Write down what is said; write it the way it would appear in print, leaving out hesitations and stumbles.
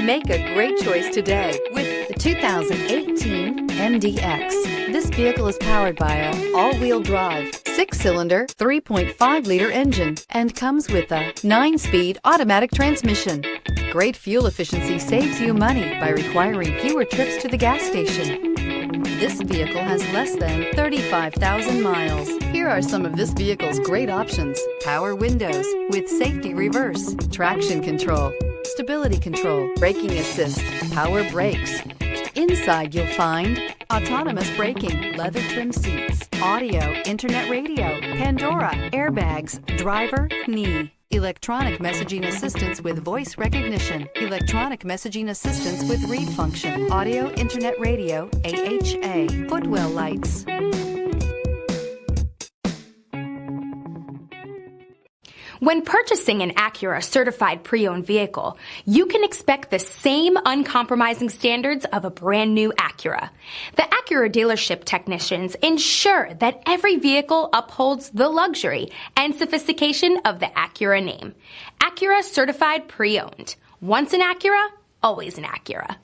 Make a great choice today with the 2018 MDX. This vehicle is powered by a all-wheel drive, 6-cylinder, 3.5-liter engine and comes with a 9-speed automatic transmission. Great fuel efficiency saves you money by requiring fewer trips to the gas station. This vehicle has less than 35,000 miles. Here are some of this vehicle's great options: power windows with safety reverse, traction control, stability control, braking assist, power brakes. Inside you'll find autonomous braking, leather trim seats, audio, internet radio, Pandora, airbags, driver, knee, electronic messaging assistance with voice recognition, electronic messaging assistance with read function, audio, internet radio, AHA, footwell lights. When purchasing an Acura certified pre-owned vehicle, you can expect the same uncompromising standards of a brand new Acura. The Acura dealership technicians ensure that every vehicle upholds the luxury and sophistication of the Acura name. Acura certified pre-owned. Once an Acura, always an Acura.